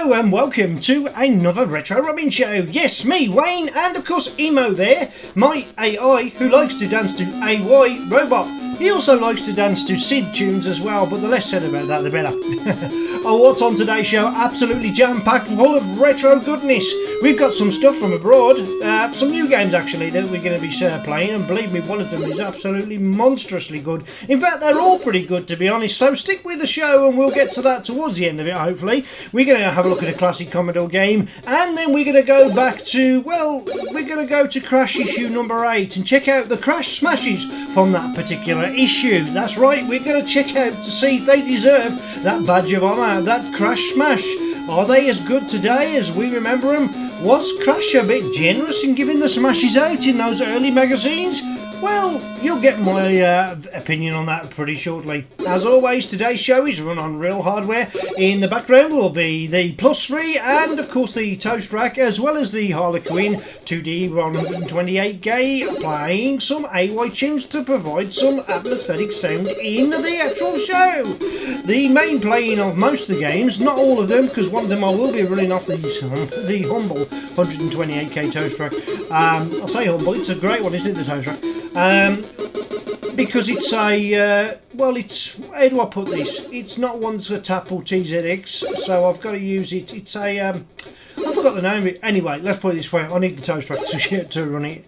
Hello and welcome to another Retro Robin show. Yes, me, Wayne, and of course Emo there, my AI who likes to dance to AY robot. He also likes to dance to Sid tunes as well, but the less said about that the better. Oh, what's on today's show? Absolutely jam-packed full of retro goodness. We've got some stuff from abroad, some new games actually that we're going to be playing, and believe me, one of them is absolutely monstrously good. In fact, they're all pretty good to be honest, so stick with the show and we'll get to that towards the end of it hopefully. We're going to have a look at a classic Commodore game, and then we're going to go back to, well, we're going to go to Crash issue number 8 and check out the Crash smashes from that particular issue. That's right, we're going to check out to see if they deserve that badge of honour, that Crash smash. Are they as good today as we remember them? Was Crash a bit generous in giving the smashes out in those early magazines? Well, you'll get my opinion on that pretty shortly. As always, today's show is run on real hardware. In the background will be the Plus 3 and of course the Toast Rack, as well as the Harlequin 2D 128K playing some AY tunes to provide some atmospheric sound in the actual show. The main playing of most of the games, not all of them, because one of them I will be running off the humble 128K Toast Rack. I'll say humble, it's a great one, isn't it, the Toast Rack? Because it's a, well, it's, how do I put this? It's not one that's a TAP or TZX, so I've got to use it. It's a, I forgot the name of it. Anyway, let's put it this way. I need the Toast Rack to run it.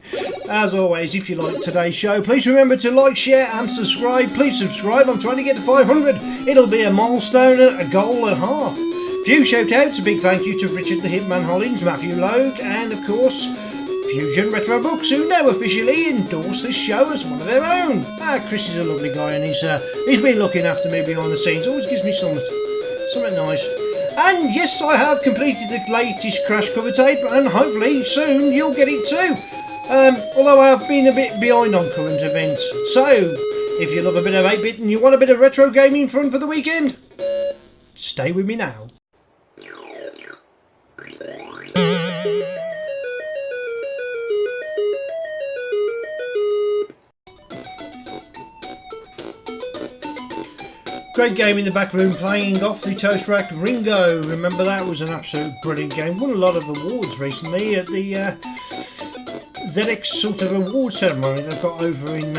As always, if you like today's show, please remember to like, share and subscribe. Please subscribe. I'm trying to get to 500. It'll be a milestone, a goal and a half. Few shout outs. A big thank you to Richard the Hitman Hollins, Matthew Logue, and of course Fusion Retro Books, who now officially endorse this show as one of their own. Chris is a lovely guy, and he's been looking after me behind the scenes. Always gives me something nice. And yes, I have completed the latest Crash cover tape, and hopefully soon you'll get it too. Although I have been a bit behind on current events. So, if you love a bit of 8-bit and you want a bit of retro gaming fun for the weekend, stay with me now. Great game in the back room, playing off the Toast Rack Ringo. Remember, that was an absolute brilliant game. Won a lot of awards recently at the ZX sort of award ceremony they've got over in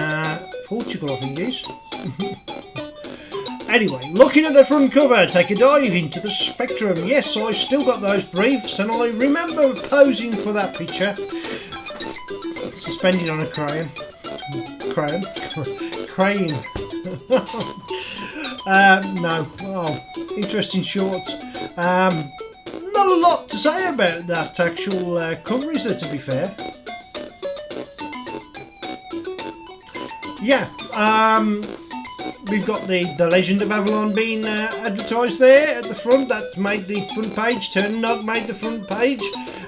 Portugal, I think it is. Anyway, looking at the front cover, take a dive into the Spectrum. Yes, I still got those briefs, and I remember posing for that picture, suspended on a crane. No. Oh, interesting shorts. Not a lot to say about that actual cover, is there, to be fair? Yeah, we've got the Legend of Avalon being advertised there at the front. That made the front page. Turn-Nog made the front page.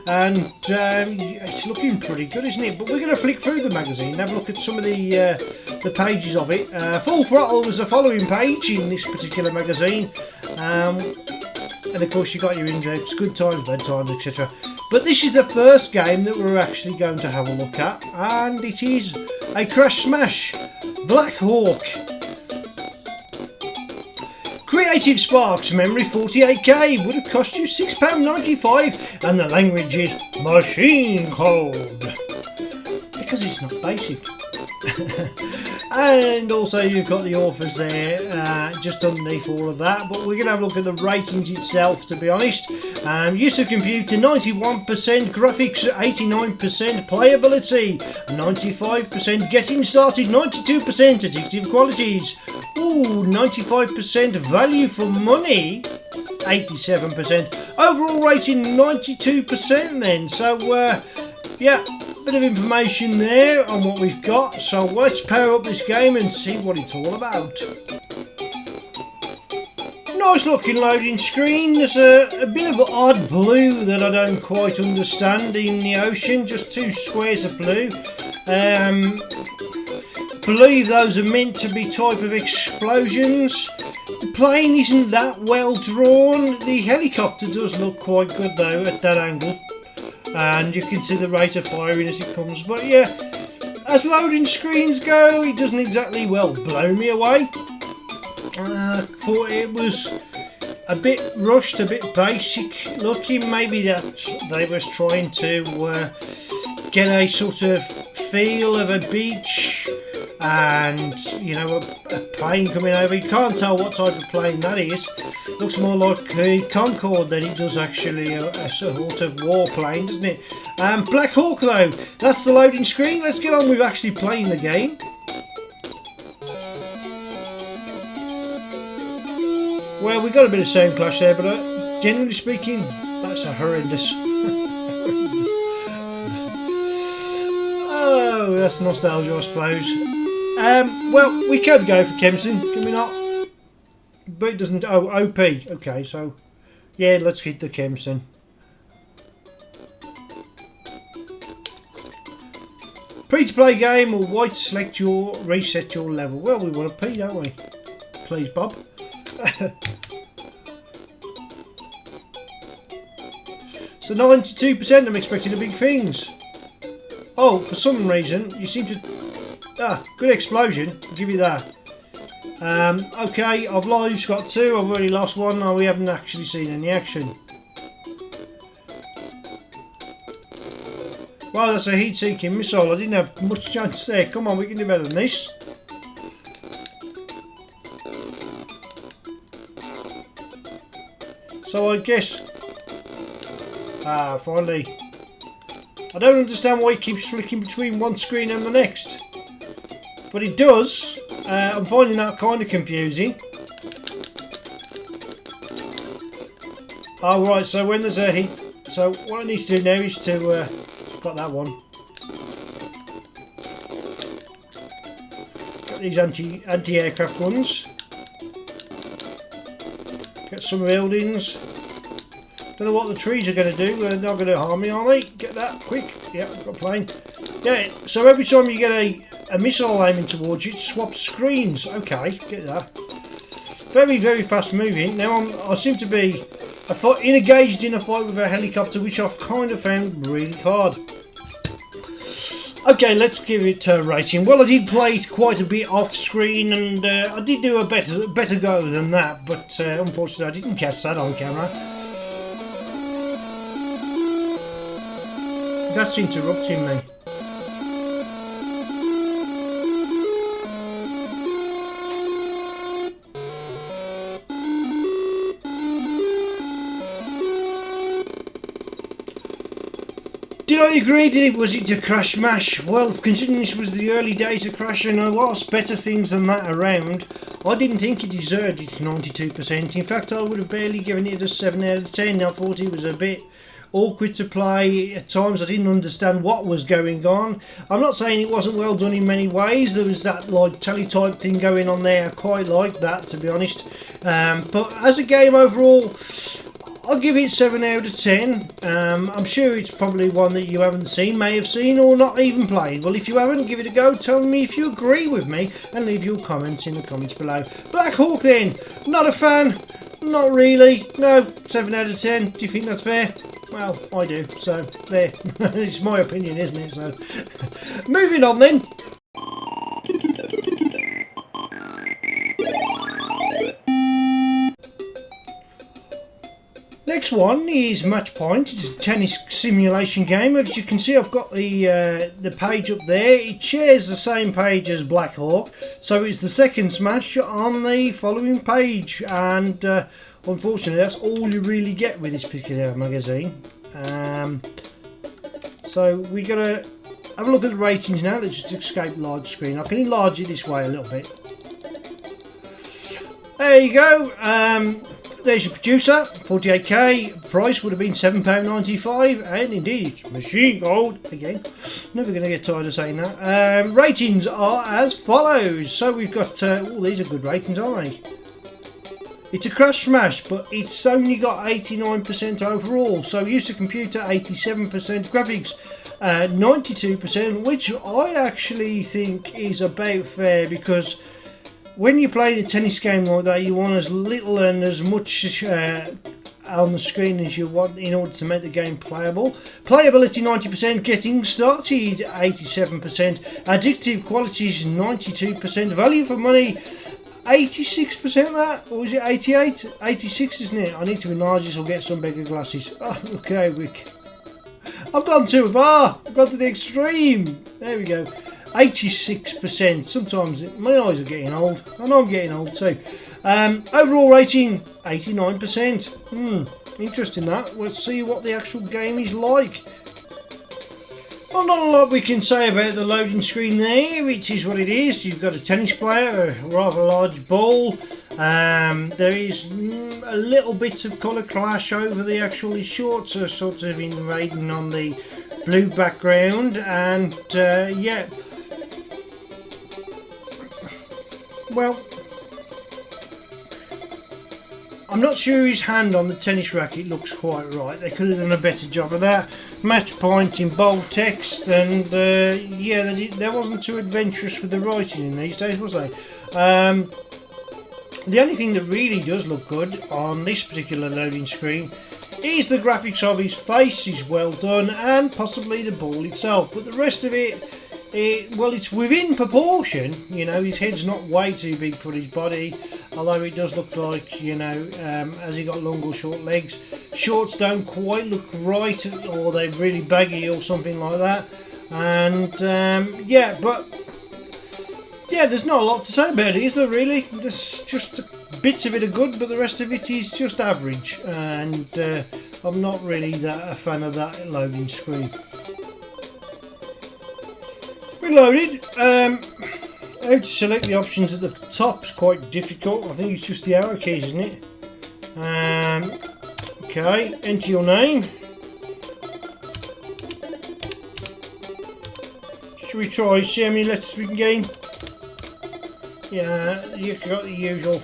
And it's looking pretty good, isn't it? But we're going to flick through the magazine and have a look at some of the pages of it. Full Throttle was the following page in this particular magazine. And of course you got your index, good times, bad times, etc. But this is the first game that we're actually going to have a look at. And it is a Crash Smash Black Hawk. Creative Sparks Memory 48K would have cost you £6.95, and the language is machine code, because it's not basic. And also you've got the authors there just underneath all of that, but we're going to have a look at the ratings itself, to be honest. Use of computer 91%, graphics 89%, playability 95%, getting started 92%, addictive qualities 95%, value for money 87%, overall rating 92% then. So yeah, bit of information there on what we've got. So let's power up this game and see what it's all about. Nice looking loading screen. There's a bit of odd blue that I don't quite understand in the ocean, just two squares of blue. Believe those are meant to be type of explosions. The plane isn't that well drawn. The helicopter does look quite good though at that angle, and you can see the rate of firing as it comes. But yeah, as loading screens go, it doesn't exactly, well, blow me away. Thought it was a bit rushed, a bit basic looking. Maybe that they was trying to get a sort of feel of a beach and, you know, a plane coming over. You can't tell what type of plane that is. Looks more like a Concorde than it does actually a sort of warplane, doesn't it? Black Hawk though, that's the loading screen. Let's get on with actually playing the game. Well, we got a bit of sound clash there, but generally speaking, that's a horrendous. Oh, that's nostalgia, I suppose. Well, we could go for Kempson, can we not? But it doesn't. Oh, OP. Okay, so yeah, let's get the Kempson. P to play game or Y to select your reset your level. Well, we want a P, don't we? Please, Bob. So 92%. I'm expecting the big things. Oh, for some reason you seem to. Good explosion. I'll give you that. Okay, I've lost, got 2. I've already lost 1. No, we haven't actually seen any action. Wow, that's a heat-seeking missile. I didn't have much chance there. Come on, we can do better than this. So I guess... finally. I don't understand why it keeps flicking between one screen and the next. But it does. I'm finding that kind of confusing. Oh, right, so when there's a heat... So what I need to do now is to... got that one. Got these anti-aircraft ones. Get some buildings. Don't know what the trees are going to do. They're not going to harm me, are they? Get that quick. Yeah, I've got a plane. Yeah, so every time you get a missile aiming towards you, it swaps screens. Okay, get that. Very, very fast moving. Now I seem to be engaged in a fight with a helicopter, which I've kind of found really hard. Okay, let's give it a rating. Well, I did play it quite a bit off screen, and I did do a better go than that, but unfortunately I didn't catch that on camera. That's interrupting me. Did I agree? Was it a crash mash? Well, considering this was the early days of Crash and there was better things than that around, I didn't think it deserved its 92%. In fact, I would have barely given it a 7 out of 10. I thought it was a bit awkward to play. At times I didn't understand what was going on. I'm not saying it wasn't well done in many ways. There was that like teletype thing going on there. I quite liked that, to be honest. But as a game overall, I'll give it 7 out of 10. I'm sure it's probably one that you haven't seen, may have seen, or not even played. Well, if you haven't, give it a go. Tell me if you agree with me and leave your comments in the comments below. Black Hawk then. Not a fan. Not really. No, 7 out of 10. Do you think that's fair? Well, I do. So, there. It's my opinion, isn't it? So, moving on then. Next one is Match Point. It's a tennis simulation game. As you can see, I've got the page up there. It shares the same page as Black Hawk, so it's the second smash on the following page. And unfortunately, that's all you really get with this particular magazine. So we got to have a look at the ratings now. Let's just escape large screen. I can enlarge it this way a little bit. There you go. There's your producer, 48k. Price would have been £7.95, and indeed it's machine gold again. Never going to get tired of saying that. Ratings are as follows. So we've got these are good ratings, aren't they? It's a crash smash, but it's only got 89% overall. So used to computer, 87%, graphics 92%, which I actually think is about fair, because when you're playing a tennis game like that, you want as little and as much on the screen as you want in order to make the game playable. Playability 90%, getting started 87%, addictive qualities 92%, value for money 86% that, or is it 88? 86, isn't it? I need to enlarge this or get some bigger glasses. Oh, okay, Rick. I've gone too far. I've gone to the extreme. There we go. 86%. Sometimes my eyes are getting old. I know I'm getting old too. Overall rating 89%. Interesting that. Let's see what the actual game is like. Well, not a lot we can say about the loading screen there. It is what it is. You've got a tennis player, a rather large ball. There is a little bit of colour clash over the actual shorts are sort of invading on the blue background, and yeah. Well, I'm not sure his hand on the tennis racket looks quite right. They could have done a better job of that. Match point in bold text, and yeah, they wasn't too adventurous with the writing in these days, was they? The only thing that really does look good on this particular loading screen is the graphics of his face is well done, and possibly the ball itself. But the rest of it, well, it's within proportion. You know, his head's not way too big for his body, although it does look like, you know, has he got long or short legs? Shorts don't quite look right, or they're really baggy or something like that. And yeah, but yeah, there's not a lot to say about it, is there really? There's just bits of it are good, but the rest of it is just average, and I'm not really a fan of that loading screen. Reloaded. How to select the options at the top is quite difficult. I think it's just the arrow keys, isn't it? Okay, enter your name. Should we try, see how many letters we can gain? Yeah, you've got the usual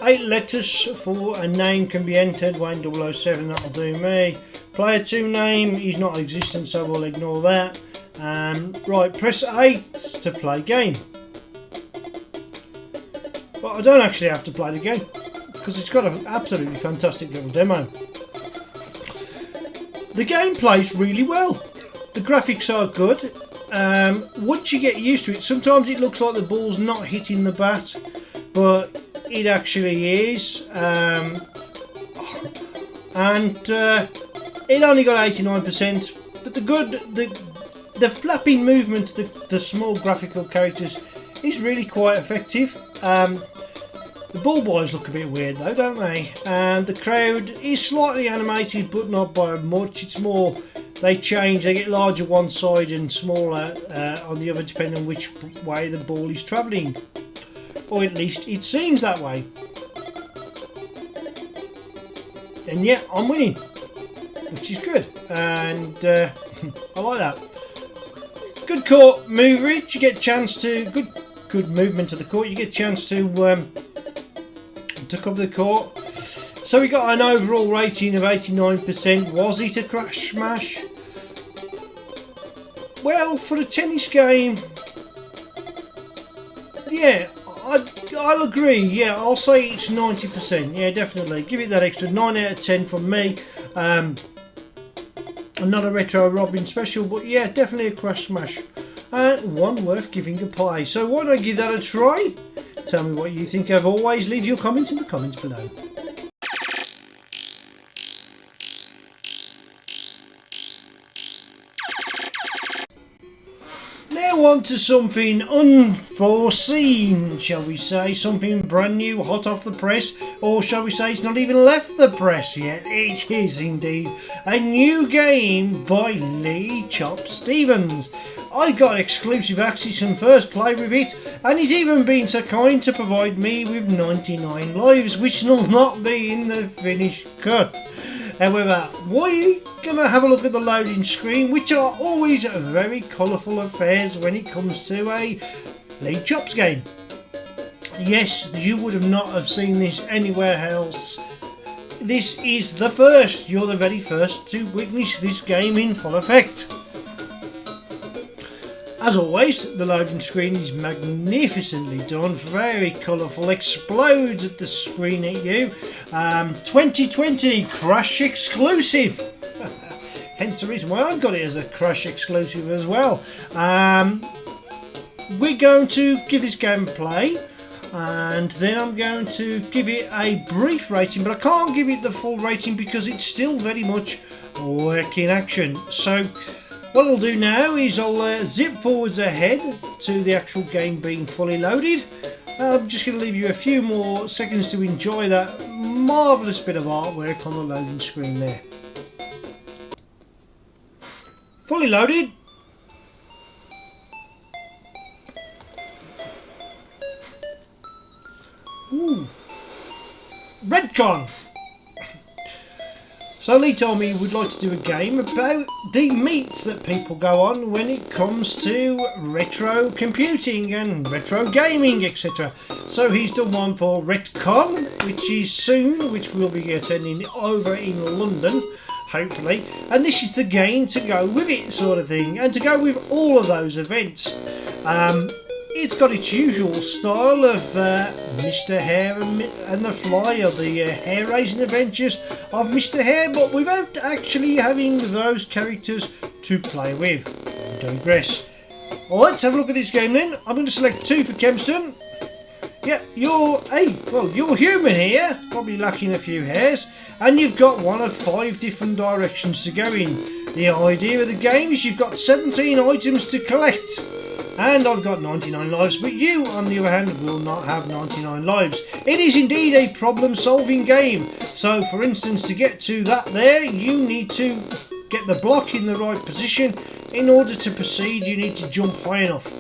8 letters for a name can be entered. Wayne 007, that'll do me. Player 2 name is not existent, so we'll ignore that. Right, press 8 to play game. But I don't actually have to play the game, because it's got an absolutely fantastic little demo. The game plays really well. The graphics are good. Once you get used to it, sometimes it looks like the ball's not hitting the bat, but it actually is. And it only got 89%. But the flapping movement, the small graphical characters, is really quite effective. The ball boys look a bit weird though, don't they? And the crowd is slightly animated, but not by much. It's more, they change, they get larger one side and smaller on the other, depending on which way the ball is travelling. Or at least it seems that way. And yeah, I'm winning, which is good. And I like that. Good court movement. You get a chance to good movement of the court. You get a chance to cover the court. So we got an overall rating of 89%. Was it a crash smash? Well, for a tennis game, yeah, I'll agree. Yeah, I'll say it's 90%. Yeah, definitely. Give it that extra 9 out of 10 from me. Not a Retro Robin special, but yeah, definitely a crash smash. And one worth giving a play. So why don't I give that a try? Tell me what you think. As always, leave your comments in the comments below. Now on to something unforeseen, shall we say, something brand new, hot off the press, or shall we say it's not even left the press yet. It is indeed a new game by Lee Chop Stevens. I got exclusive access and first play with it, and he's even been so kind to provide me with 99 lives, which will not be in the finished cut. However, we're going to have a look at the loading screen, which are always very colourful affairs when it comes to a Lee Chops game. Yes, you would have not have seen this anywhere else. This is the first. You're the very first to witness this game in full effect. As always, the loading screen is magnificently done, very colourful, explodes at the screen at you. 2020 Crash exclusive. Hence the reason why I've got it as a Crash exclusive as well. We're going to give this game a play. and then I'm going to give it a brief rating, but I can't give it the full rating because it's still very much work in action. So what I'll do now is I'll zip forwards ahead to the actual game being fully loaded. I'm just going to leave you a few more seconds to enjoy that marvellous bit of artwork on the loading screen there. Fully loaded. Ooh. Redcon. So Lee told me he would like to do a game about the meets that people go on when it comes to retro computing and retro gaming, etc. So he's done one for Redcon, which is soon, which we'll be attending over in London, hopefully. And this is the game to go with it, sort of thing, and to go with all of those events. It's got its usual style of Mr. Hare and the Fly, or the hair-raising adventures of Mr. Hare, but without actually having those characters to play with. I digress. Let's have a look at this game then. I'm going to select 2 for Kempston. Yeah, you're human here, probably lacking a few hairs, and you've got one of 5 different directions to go in. The idea of the game is you've got 17 items to collect. And I've got 99 lives, but you, on the other hand, will not have 99 lives. It is indeed a problem-solving game. So, for instance, to get to that there, you need to get the block in the right position. In order to proceed, you need to jump high enough.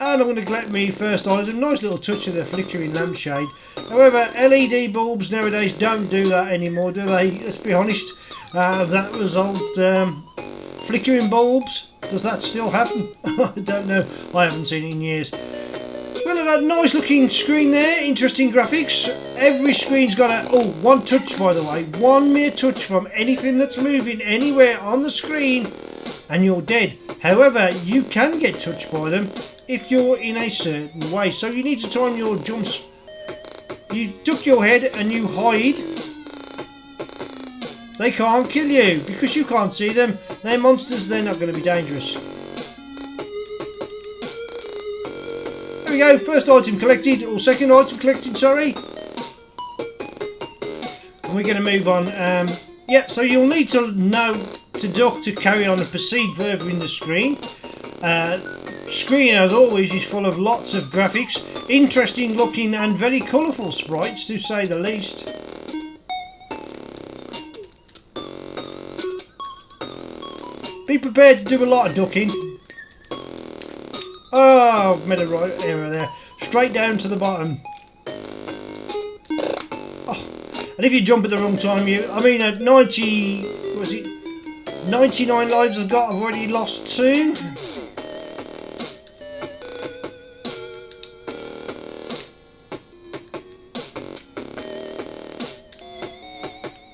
And I'm going to collect me first item. Nice little touch of the flickering lampshade. However, LED bulbs nowadays don't do that anymore, do they? Let's be honest. That was old flickering bulbs. Does that still happen? I don't know. I haven't seen it in years. Well, look at that nice looking screen there. Interesting graphics. Every screen's got a... Oh, one touch, by the way. One mere touch from anything that's moving anywhere on the screen and you're dead. However, you can get touched by them if you're in a certain way. So you need to time your jumps. You duck your head and you hide. They can't kill you because you can't see them. They're monsters, they're not going to be dangerous. There we go, first item collected, or second item collected, sorry. And we're going to move on. Yeah, so you'll need to know to duck to carry on and proceed further in the screen. Screen, as always, is full of lots of graphics, interesting looking and very colourful sprites, to say the least. Be prepared to do a lot of ducking. Oh, I've made a right error there. Straight down to the bottom. Oh. And if you jump at the wrong time, at 99 lives I've got, I've already lost 2.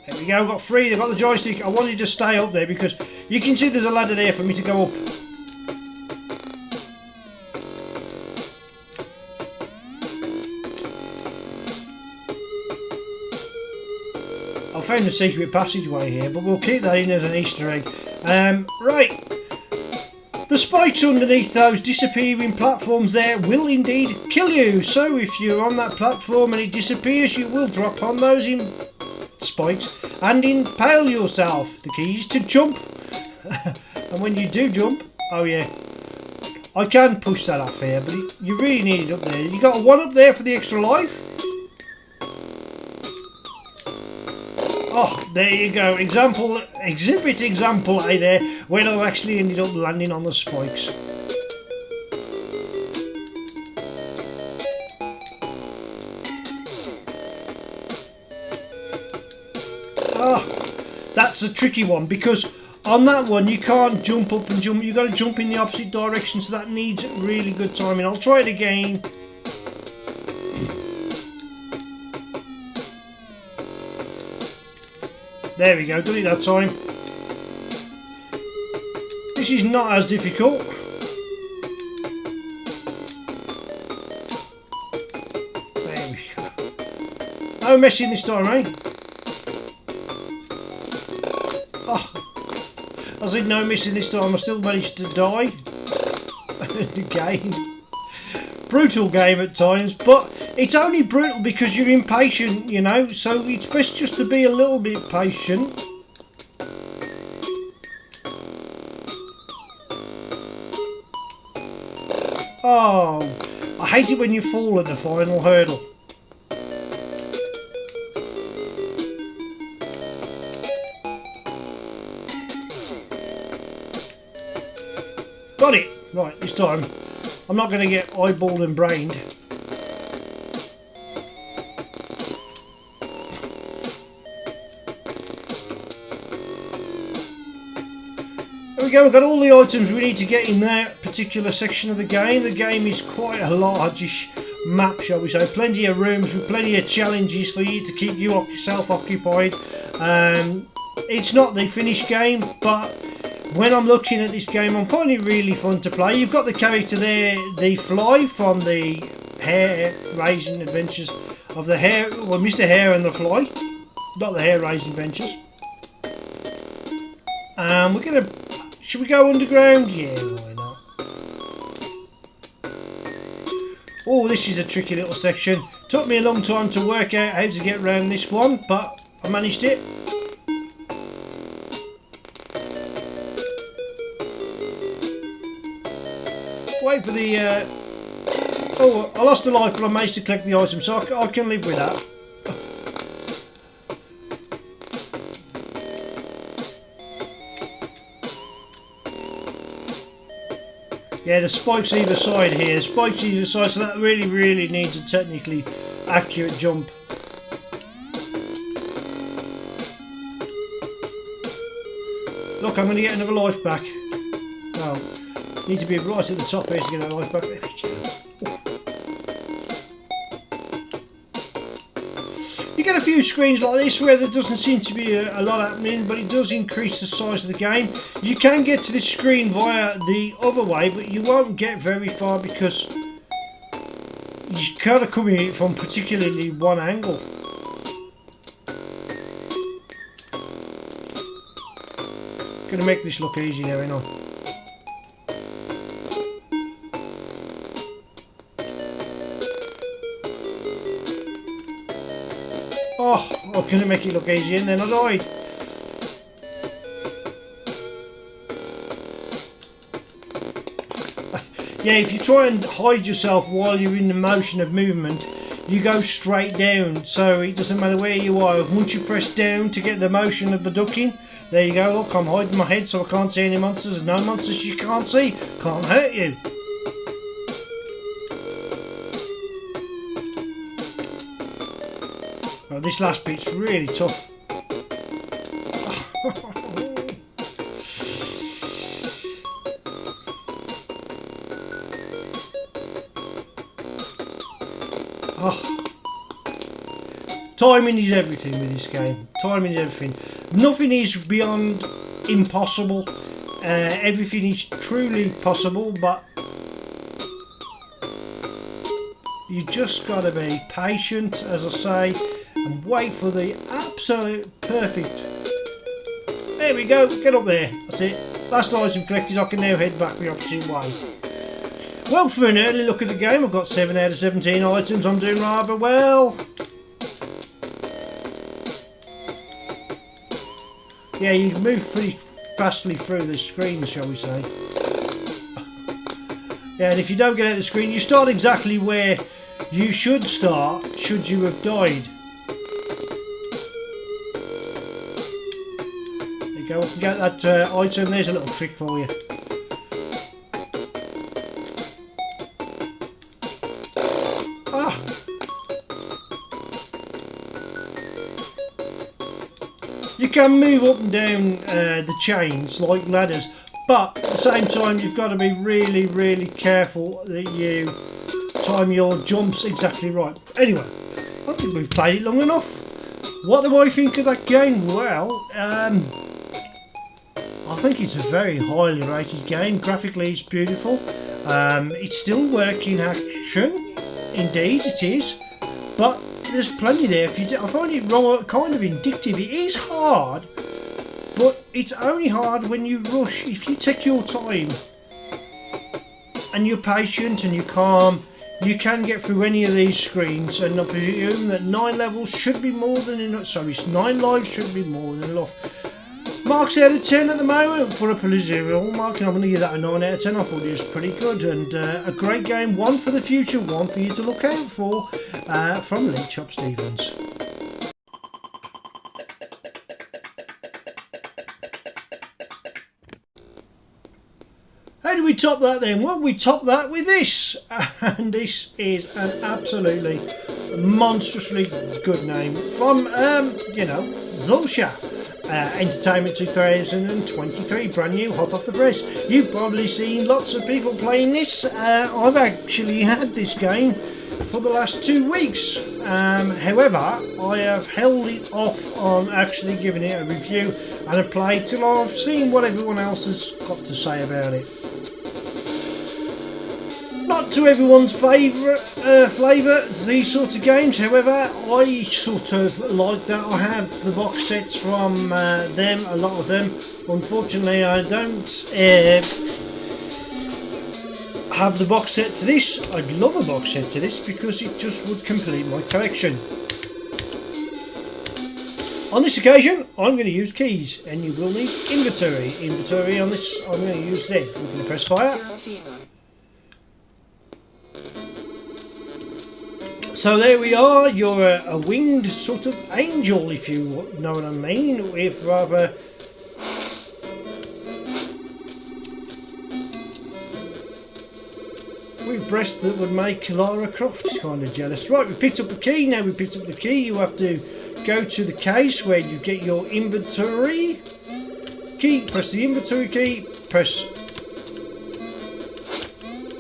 There we go, I've got 3, I've got the joystick. I wanted to stay up there because you can see there's a ladder there for me to go up. I found a secret passageway here, but we'll keep that in as an Easter egg. Right. The spikes underneath those disappearing platforms there will indeed kill you. So if you're on that platform and it disappears, you will drop on those spikes and impale yourself. The key is to jump. And when you do jump, oh yeah, I can push that off here, but you really need it up there. You got a 1 up there for the extra life. Oh, there you go. Exhibit example A there, when I've actually ended up landing on the spikes. Oh, that's a tricky one because on that one you can't jump up and jump. You've got to jump in the opposite direction, so that needs really good timing. I'll try it again. There we go, done it that time. This is not as difficult. There we go. No messing this time, eh? Oh, I said no missing this time. I still managed to die. game. Brutal game at times, but it's only brutal because you're impatient, you know, so it's best just to be a little bit patient. Oh, I hate it when you fall at the final hurdle. Got it! Right, this time I'm not going to get eyeballed and brained. There we go, we've got all the items we need to get in that particular section of the game. The game is quite a largish map, shall we say. Plenty of rooms with plenty of challenges for you to keep yourself occupied. It's not the finished game, but when I'm looking at this game, I'm finding it really fun to play. You've got the character there, the Fly from the Hair Raising Adventures of the Hare, well, Mr. Hare and the Fly, not the Hair Raising Adventures. We're gonna, should we go underground? Yeah, why not? Oh, this is a tricky little section. Took me a long time to work out how to get around this one, but I managed it. Wait for the oh, I lost a life, but I managed to collect the item, so I can live with that. Yeah, the spikes either side here, spikes either side, so that really needs a technically accurate jump. Look, I'm going to get another life back. Oh. Need to be right at the top here to get that life back. There we go. You get a few screens like this where there doesn't seem to be a lot happening, but it does increase the size of the game. You can get to this screen via the other way, but you won't get very far because you kind of come at it from particularly one angle. Gonna make this look easy now, ain't I? Oh, I was going to make it look easy and then I died. Yeah, if you try and hide yourself while you're in the motion of movement, you go straight down, so it doesn't matter where you are. Once you press down to get the motion of the ducking, there you go. Look, I'm hiding my head so I can't see any monsters. There's no monsters you can't see. Can't hurt you. Oh, this last bit's really tough. Oh. Timing is everything with this game. Timing is everything. Nothing is beyond impossible. Everything is truly possible, but you just gotta be patient, as I say, and wait for the absolute perfect. There we go, get up there, that's it. Last item collected, I can now head back the opposite way. Well, for an early look at the game, I've got 7 out of 17 items, I'm doing rather well. Yeah, you can move pretty fastly through the screen, shall we say. Yeah, and if you don't get out of the screen, you start exactly where you should start, should you have died. There you go, we can get that item. There's a little trick for you. Ah! You can move up and down the chains like ladders, but at the same time you've got to be really careful that you time your jumps exactly right. Anyway, I think we've played it long enough. What do I think of that game? Well, I think it's a very highly rated game. Graphically it's beautiful. It's still working action, indeed it is, but there's plenty there. If you I find it kind of addictive. It is hard, but it's only hard when you rush. If you take your time, and you're patient and you're calm, you can get through any of these screens, and I presume that 9 levels should be more than enough. Sorry, 9 lives should be more than enough. Marks out of 10 at the moment for a polyzerial mark, and I'm going to give that a 9 out of 10. I thought it was pretty good, and a great game, one for the future, one for you to look out for, from Lee Chop Stevens. How do we top that then? Well, we top that with this, and this is an absolutely monstrously good name from, you know, Zulsha. Entertainment 2023, brand new, hot off the press. You've probably seen lots of people playing this. I've actually had this game for the last 2 weeks. However, I have held it off on actually giving it a review and a play till I've seen what everyone else has got to say about it. Not to everyone's favourite flavour, these sort of games. However, I sort of like that. I have the box sets from them, a lot of them. Unfortunately, I don't have the box set to this. I'd love a box set to this because it just would complete my collection. On this occasion, I'm going to use keys, and you will need inventory. Inventory on this, I'm going to use Z. We're going to press fire. So there we are, you're a winged sort of angel, if you know what I mean, with rather with breasts that would make Lara Croft kind of jealous. Right, we picked up the key. Now we picked up the key, you have to go to the case where you get your inventory key, press the inventory key, press,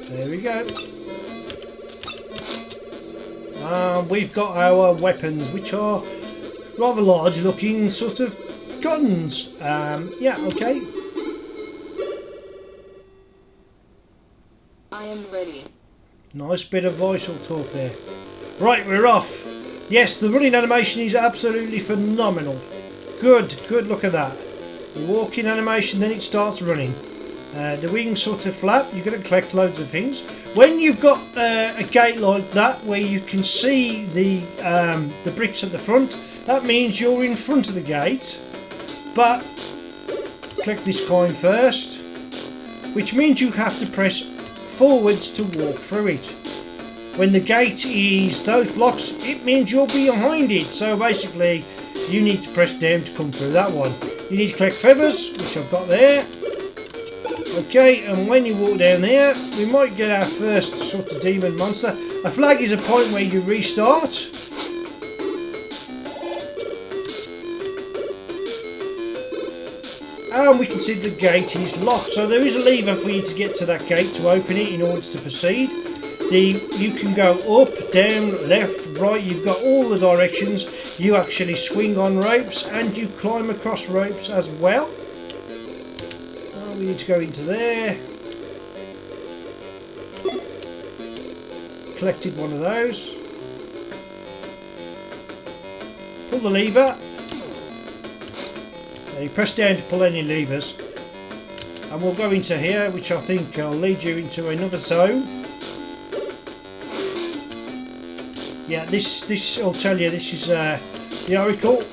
there we go. We've got our weapons, which are rather large looking sort of guns. Yeah, okay. I am ready. Nice bit of voiceal talk there. Right, we're off. Yes, the running animation is absolutely phenomenal. Good look at that. The walking animation, then it starts running. The wings sort of flap, you're going to collect loads of things. When you've got a gate like that where you can see the bricks at the front, that means you're in front of the gate. But collect this coin first, which means you have to press forwards to walk through it. When the gate is those blocks, it means you're behind it. So basically, you need to press down to come through that one. You need to collect feathers, which I've got there. Okay, and when you walk down there, we might get our first sort of demon monster. A flag is a point where you restart. And we can see the gate is locked. So there is a lever for you to get to that gate to open it in order to proceed. You can go up, down, left, right. You've got all the directions. You actually swing on ropes and you climb across ropes as well. We need to go into there. Collected one of those. Pull the lever. Now you press down to pull any levers. And we'll go into here, which I think will lead you into another zone. Yeah, this I'll tell you, this is the Oracle.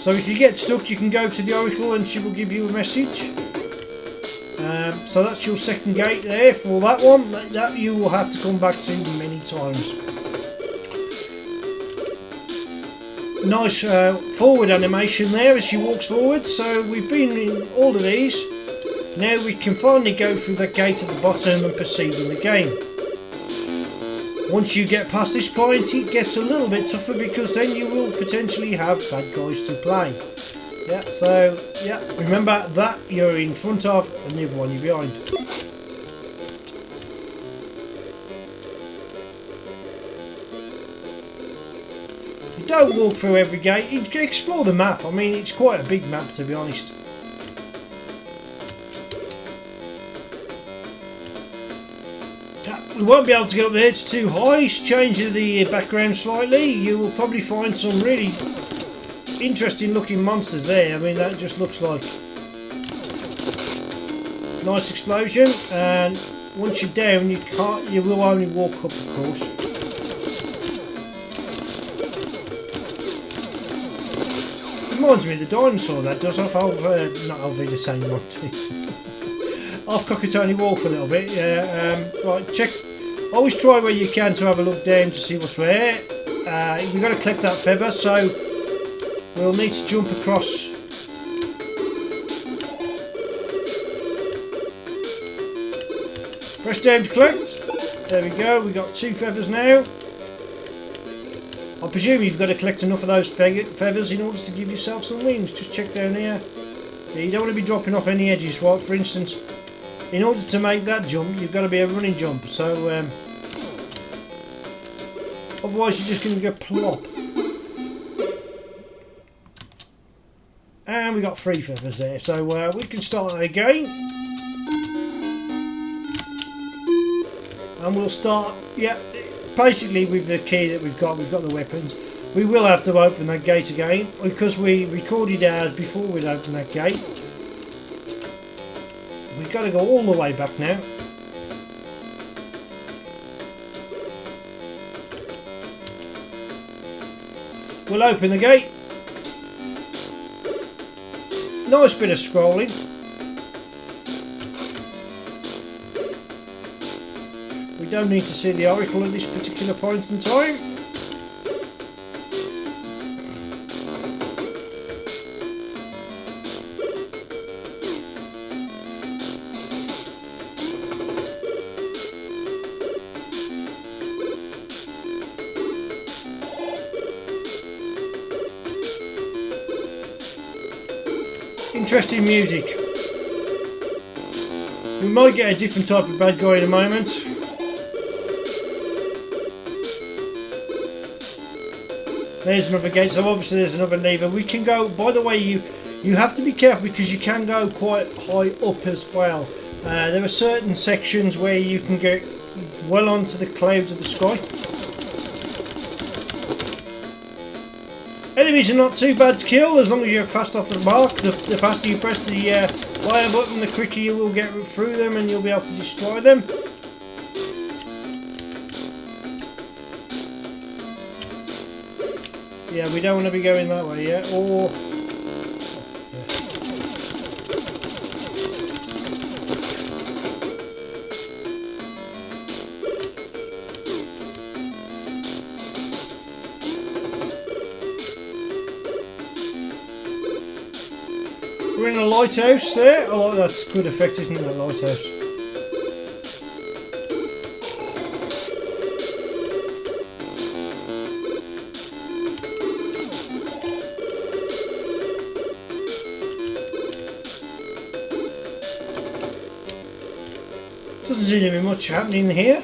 So if you get stuck, you can go to the Oracle and she will give you a message. So that's your second gate there for that one. That you will have to come back to many times. Nice forward animation there as she walks forward. So we've been in all of these. Now we can finally go through that gate at the bottom and proceed in the game. Once you get past this point, it gets a little bit tougher because then you will potentially have bad guys to play. Yeah, so yeah, remember that you're in front of and the other one you're behind. You don't walk through every gate, you can explore the map. I mean, it's quite a big map, to be honest. We won't be able to get up there, it's too high. It's changing the background slightly. You will probably find some really interesting looking monsters there. I mean, that just looks like Nice explosion, and once you're down, you will only walk up, of course. Reminds me of the dinosaur, that does, off not Alvida Saint Monty. Off Cockatoni Wharf a little bit, yeah. Right, check. Always try where you can to have a look down to see what's where. We've got to collect that feather, so we'll need to jump across. Press down to collect. There we go, we got 2 feathers now. I presume you've got to collect enough of those feathers in order to give yourself some wings. Just check down here. Yeah, you don't want to be dropping off any edges, right? For instance, in order to make that jump, you've got to be a running jump. So, otherwise you're just going to go plop. And we got 3 feathers there. So we can start that again. And we'll start, yeah, basically with the key that we've got the weapons. We will have to open that gate again because we recorded ours before we'd open that gate. We've got to go all the way back now. We'll open the gate. Nice bit of scrolling. We don't need to see the oracle at this particular point in time. Interesting music. We might get a different type of bad guy in a moment. There's another gate, so obviously there's another lever. We can go, by the way, you have to be careful because you can go quite high up as well. There are certain sections where you can get well onto the clouds of the sky. Enemies are not too bad to kill as long as you're fast off the mark. The faster you press the fire button, the quicker you will get through them and you'll be able to destroy them. Yeah, we don't want to be going that way yet, or... We're in a lighthouse there. Oh, that's good effect, isn't it, that lighthouse? Doesn't seem to be much happening here.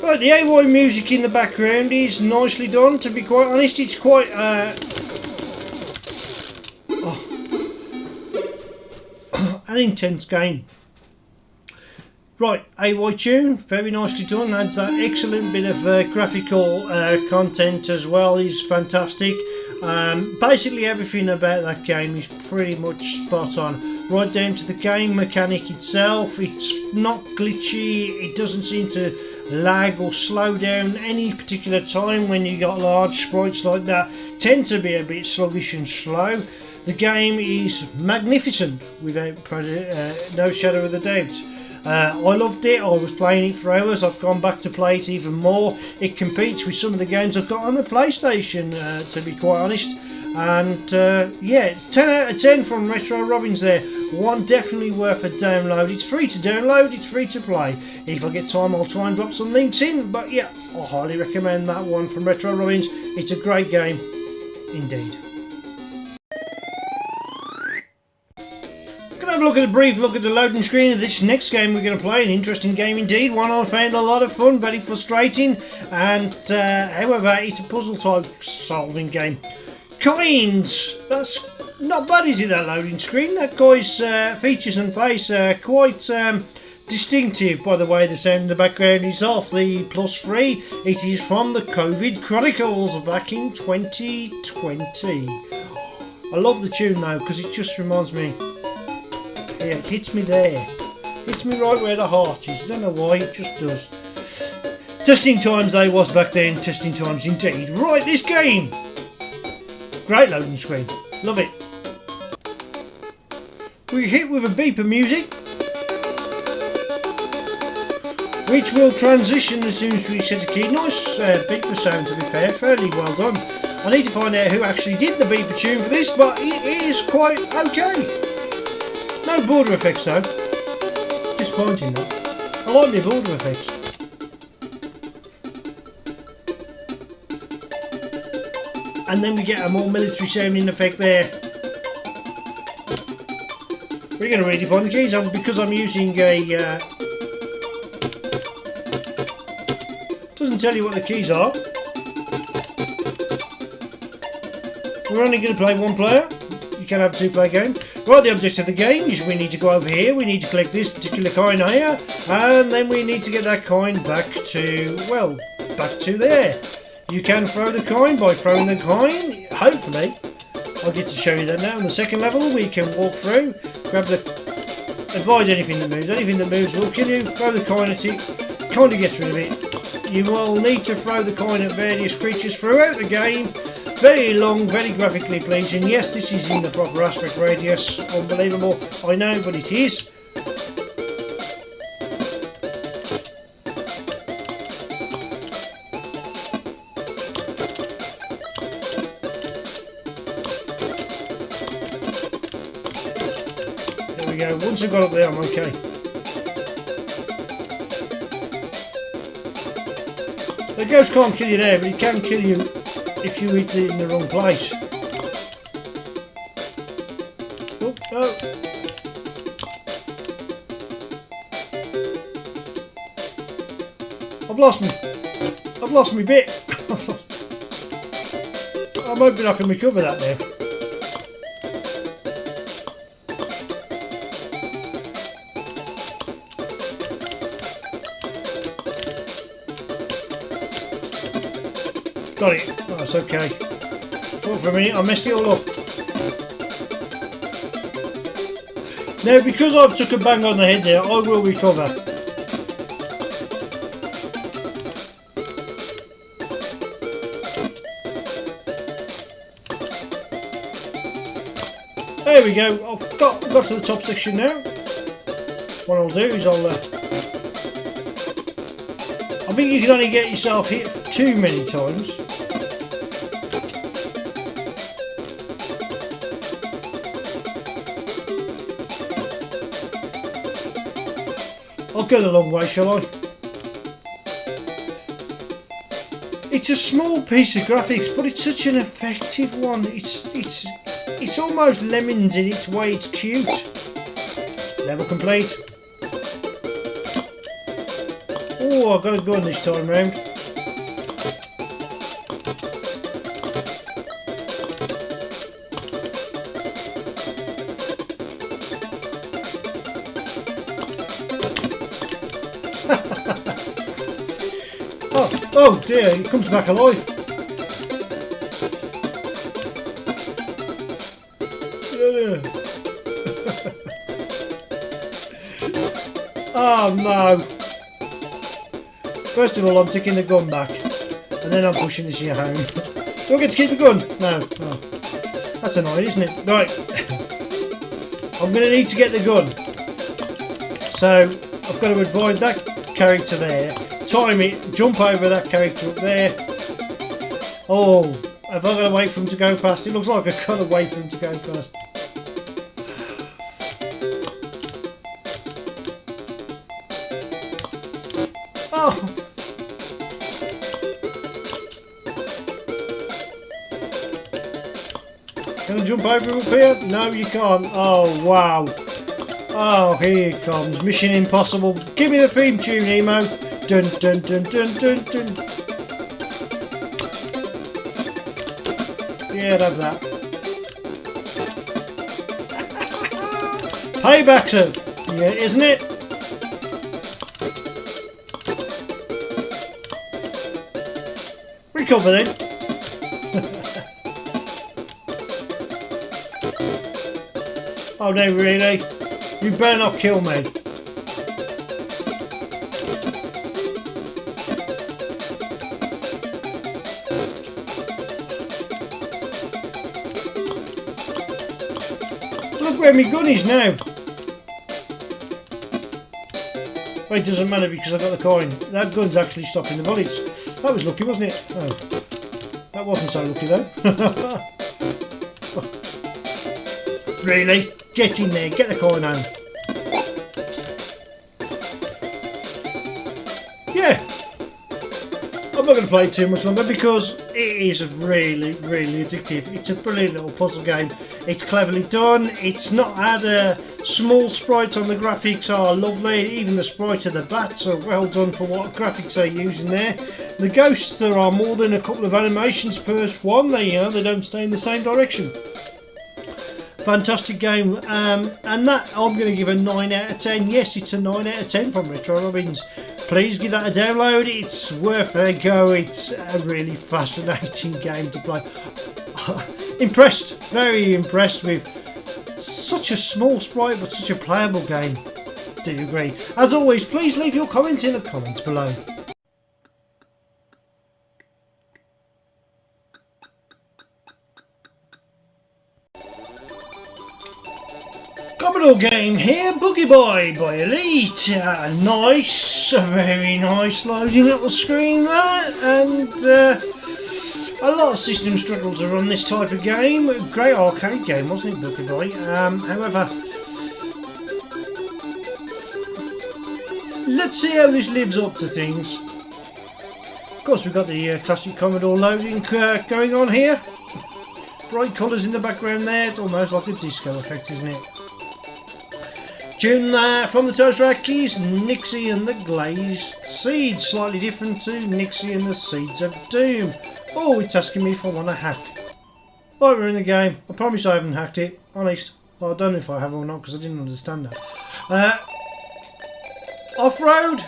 Right, the AY music in the background is nicely done, to be quite honest. It's quite an intense game. Right, AY tune, very nicely done. Adds that excellent bit of graphical content as well. Is fantastic. Basically everything about that game is pretty much spot on. Right down to the game mechanic itself. It's not glitchy. It doesn't seem to lag or slow down any particular time when you got large sprites like that. Tend to be a bit sluggish and slow. The game is magnificent without no shadow of a doubt. I loved it. I was playing it for hours. I've gone back to play it even more. It competes with some of the games I've got on the PlayStation, to be quite honest. And yeah, 10 out of 10 from Retro Robins there. One definitely worth a download. It's free to download, it's free to play. If I get time, I'll try and drop some links in. But yeah, I highly recommend that one from Retro Robins. It's a great game indeed. Have a look at a brief look at the loading screen of this next game we're going to play. An interesting game indeed, one I found a lot of fun, very frustrating, and however it's a puzzle type solving game. Coins, that's not bad, is it, that loading screen? That guy's features and face are quite distinctive. By the way, the sound in the background is off the +3. It is from the COVID Chronicles back in 2020. I love the tune though, because it just reminds me Yeah, it hits me there. Hits me right where the heart is. I don't know why, it just does. Testing times they was back then. Testing times indeed. Right, this game. Great loading screen. Love it. We hit with a beeper music, which will transition as soon as we set a key. Nice beeper sound, to be fair. Fairly well done. I need to find out who actually did the beeper tune for this, but it is quite okay. No border effects though. Disappointing that. I like my border effects. And then we get a more military sounding effect there. We're going to redefine the keys because I'm using a... doesn't tell you what the keys are. We're only going to play one player. You can have a two-player game. Right, the object of the game is we need to go over here. We need to collect this particular coin here. And then we need to get that coin back to, well, back to there. You can throw the coin by throwing the coin. Hopefully, I'll get to show you that now. On the second level, we can walk through, grab the... avoid anything that moves. Anything that moves will kill you. Throw the coin at it. Kind of gets rid of it. You will need to throw the coin at various creatures throughout the game. Very long, very graphically pleasing. Yes, this is in the proper aspect radius. Unbelievable. I know, but it is. There we go. Once I've got up there, I'm okay. The ghost can't kill you there, but it can kill you if you hit it in the wrong place. Oh, oh. I've lost me bit. I'm hoping I can recover that now. Got it. Oh, that's okay. Thought for a minute I messed it all up. Now, because I've took a bang on the head there, I will recover. There we go. I've got to the top section now. What I'll do is I think you can only get yourself hit too many times. I'll go the long way, shall I? It's a small piece of graphics, but it's such an effective one. It's almost Lemons in its way. It's cute. Level complete. Oh, I've got a gun this time round. Oh dear, he comes back alive. Oh no. First of all, I'm taking the gun back, and then I'm pushing this here home. Do I get to keep the gun? No. Oh. That's annoying, isn't it? Right. I'm going to need to get the gun. So, I've got to avoid that character there. Time it, jump over that character up there. Oh, have I got to wait for him to go past? It looks like I've got to wait for him to go past. Oh! Can I jump over up here? No, you can't. Oh, wow. Oh, here it comes. Mission Impossible. Give me the theme tune, Emo. Dun dun dun dun dun dun. Yeah, I'd have that. Payback, sir. Yeah, isn't it? Recover then. Oh no, really? You better not kill me. Look where my gun is now. Well, it doesn't matter because I got the coin. That gun's actually stopping the bullets. That was lucky, wasn't it? Oh, that wasn't so lucky though. Really? Get in there, get the coin home. Yeah. I'm not going to play it too much longer because it is really, really addictive. It's a brilliant little puzzle game. It's cleverly done. It's not had a small sprites on the graphics are lovely. Even the sprite of the bats are well done for what graphics they're using there. The ghosts, there are more than a couple of animations per one. They don't stay in the same direction. Fantastic game, and that I'm going to give a 9 out of 10. Yes, it's a 9 out of 10 from Retro Robins. Please give that a download. It's worth a go. It's a really fascinating game to play. Impressed, very impressed with such a small sprite but such a playable game. Do you agree? As always, please leave your comments in the comments below. Commodore game here, Boogie Boy by Elite. Nice, a very nice loading little screen that, and a lot of system struggles to run this type of game. Great arcade game, wasn't it, Boogie Boy? However, let's see how this lives up to things. Of course, we've got the classic Commodore loading going on here. Bright colours in the background there. It's almost like a disco effect, isn't it? Tune from the Toast Rackies, Nixie and the Glazed Seeds. Slightly different to Nixie and the Seeds of Doom. Oh, it's asking me if I want to hack. Right, we're in the game. I promise I haven't hacked it. Honest. Well, I don't know if I have or not because I didn't understand that. Off-road.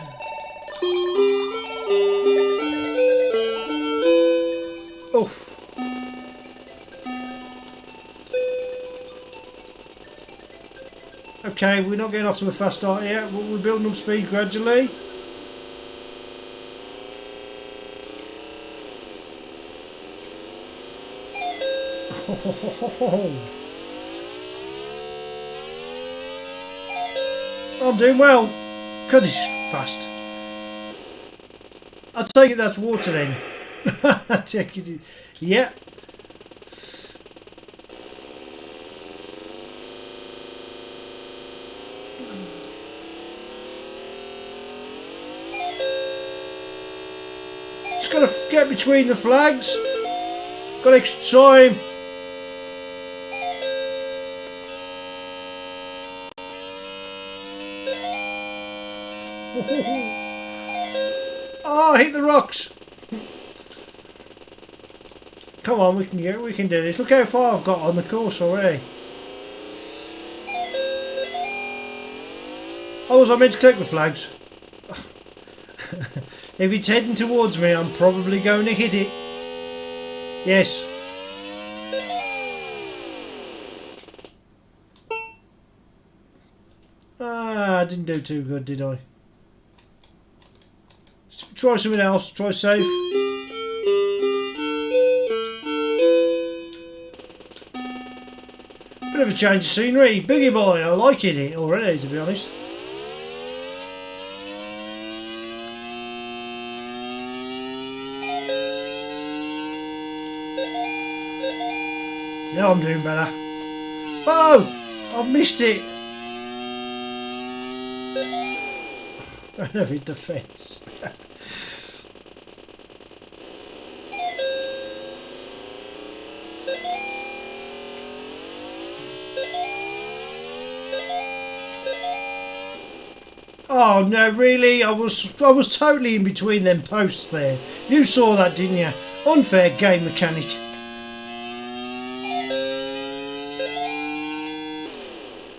Oof. Okay, we're not getting off to a fast start yet, but we're building up speed gradually. I'm doing well. God, this is fast. I take it that's water then. Check it. Yeah. Just got to get between the flags. Got extra time. Oh, hit the rocks. Come on, we can do this. Look how far I've got on the course already. Oh, was I meant to collect the flags? If it's heading towards me, I'm probably going to hit it. Yes. Ah, I didn't do too good, did I? Try something else. Try safe. Bit of a change of scenery. Boogie Boy, I like it already, to be honest. Now I'm doing better. Oh! I've missed it. I've hit the fence. Oh no, really? I was totally in between them posts there. You saw that, didn't you? Unfair game mechanic.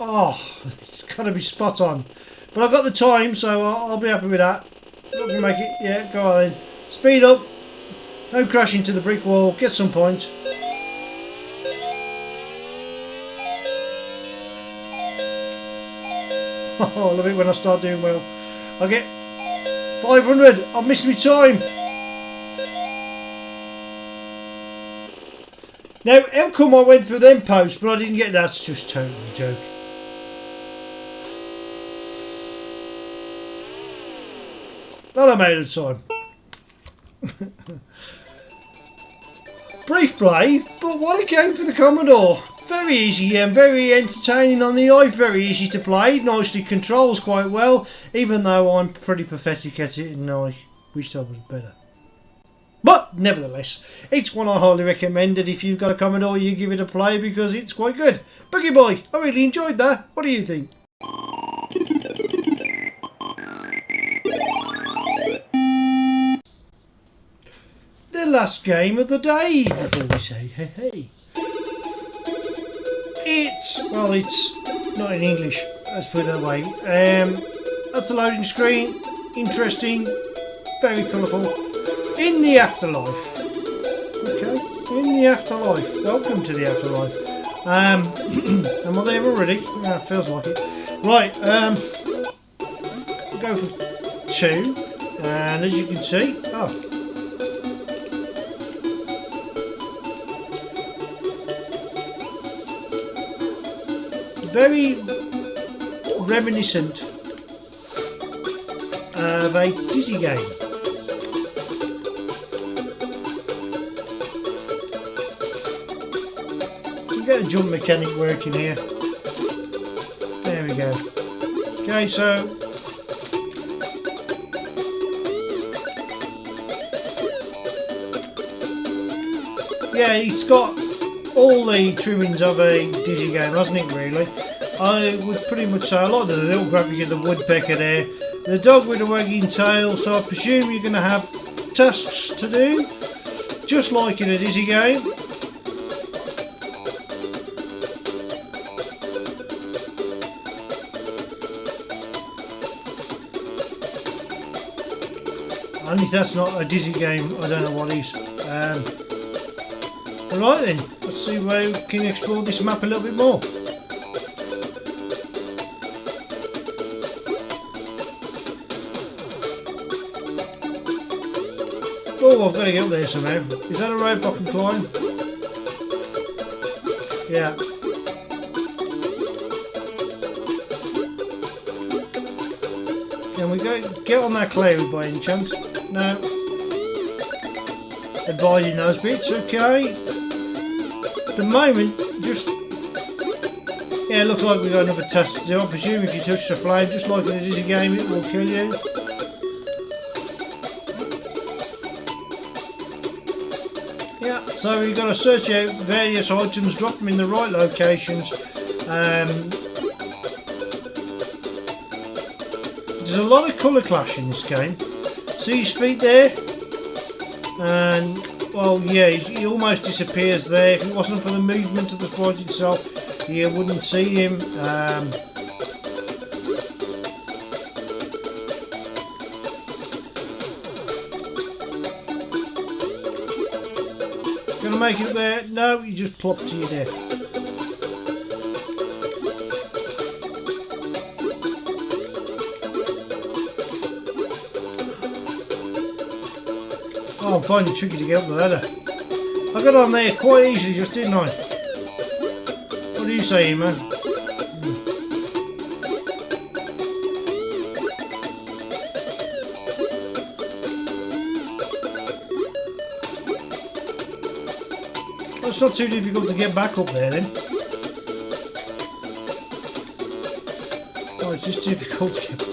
Oh, it's got to be spot on. But I've got the time, so I'll be happy with that. Not gonna make it. Yeah, go on then. Speed up. Don't crash into the brick wall. Get some points. I love it when I start doing well. I get 500. I've missed my time. Now, how come I went through them posts, but I didn't get that? That's just totally a joke. Well, I'm out of time. Brief play, but what a game for the Commodore. Very easy and very entertaining on the eye, very easy to play, nicely controls quite well, even though I'm pretty pathetic at it and I wish I was better. But nevertheless, it's one I highly recommend that if you've got a Commodore you give it a play because it's quite good. Boogie Boy, I really enjoyed that. What do you think? The last game of the day before we say hey hey. It's not in English, let's put it that way. That's the loading screen. Interesting, very colourful. In the afterlife. Okay, in the afterlife. Welcome to the afterlife. Am I there already? Yeah, feels like it. Right, go for 2. And as you can see, very reminiscent of a Dizzy game. You get the jump mechanic working here. There we go. Okay, so yeah, it's got all the trimmings of a Dizzy game, hasn't it, really? I would pretty much say a lot of the little graphic of the woodpecker there, the dog with a wagging tail, so I presume you're going to have tasks to do, just like in a Dizzy game. And if that's not a Dizzy game, I don't know what is. Right then, let's see where we can explore this map a little bit more. Oh, I've got to get up there somehow. Is that a rope I can climb? Yeah. Can we get on that cloud by any chance? No. Avoiding those bits, okay. At the moment, just... yeah, it looks like we've got another task to do. I presume if you touch the flame, just like in a Dizzy game, it will kill you. Yeah, so we've got to search out various items, drop them in the right locations. There's a lot of colour clash in this game. See his feet there? And, well, yeah, he almost disappears there. If it wasn't for the movement of the sprite itself, you wouldn't see him. Gonna make it there? No, you just plop to your death. Oh, I'm finding it tricky to get up the ladder. I got on there quite easily just, didn't I? What do you say, man? It's not too difficult to get back up there then. Oh, it's just difficult to get.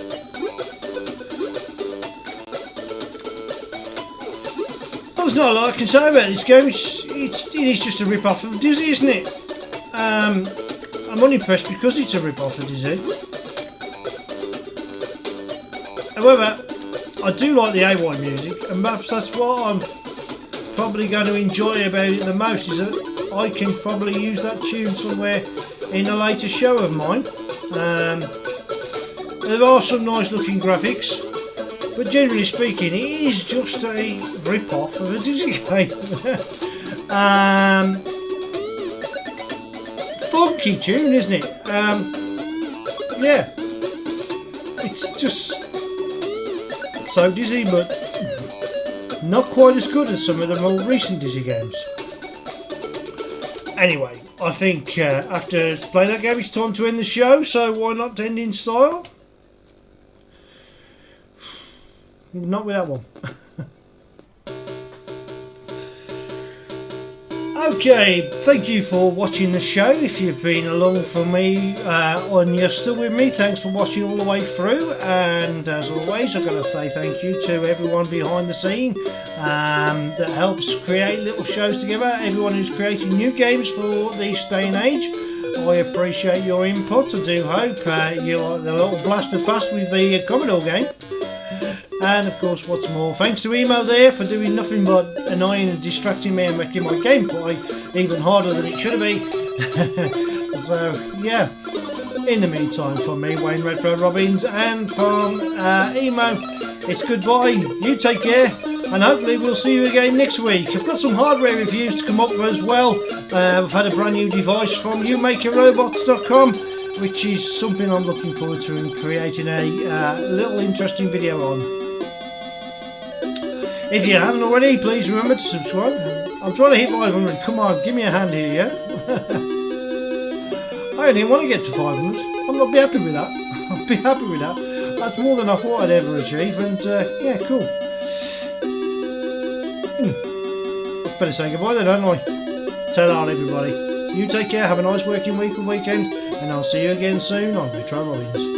There's not a lot I can say about this game. It is just a rip-off of Dizzy, isn't it? I'm unimpressed because it's a rip-off of Dizzy. However, I do like the AY music, and perhaps that's what I'm probably going to enjoy about it the most, is that I can probably use that tune somewhere in a later show of mine. There are some nice looking graphics, but generally speaking it is just a rip-off of a Dizzy game. Funky tune, isn't it? Yeah, it's just so Dizzy, but not quite as good as some of the more recent Dizzy games. Anyway, I think after playing that game, it's time to end the show, so why not end in style? Not with that one. Okay, thank you for watching the show. If you've been along for me and you're still with me, thanks for watching all the way through. And as always, I've got to say thank you to everyone behind the scene that helps create little shows together. Everyone who's creating new games for this day and age, I appreciate your input. I do hope you like the little blaster past with the Commodore game. And of course, what's more, thanks to Emo there for doing nothing but annoying and distracting me and making my gameplay even harder than it should be. So yeah, in the meantime, from me, Wayne Retro Robbins, and from Emo, it's goodbye. You take care, and hopefully we'll see you again next week. I've got some hardware reviews to come up as well. I've had a brand new device from youmakerrobots.com, which is something I'm looking forward to and creating a little interesting video on. If you haven't already, please remember to subscribe. I'm trying to hit 500. Come on, give me a hand here, yeah? I only want to get to 500. I'll be happy with that. I'll be happy with that. That's more than I thought I'd ever achieve, and yeah, cool. Better say goodbye then, don't I? Tell on everybody. You take care, have a nice working week and weekend, and I'll see you again soon on Retro Robbins.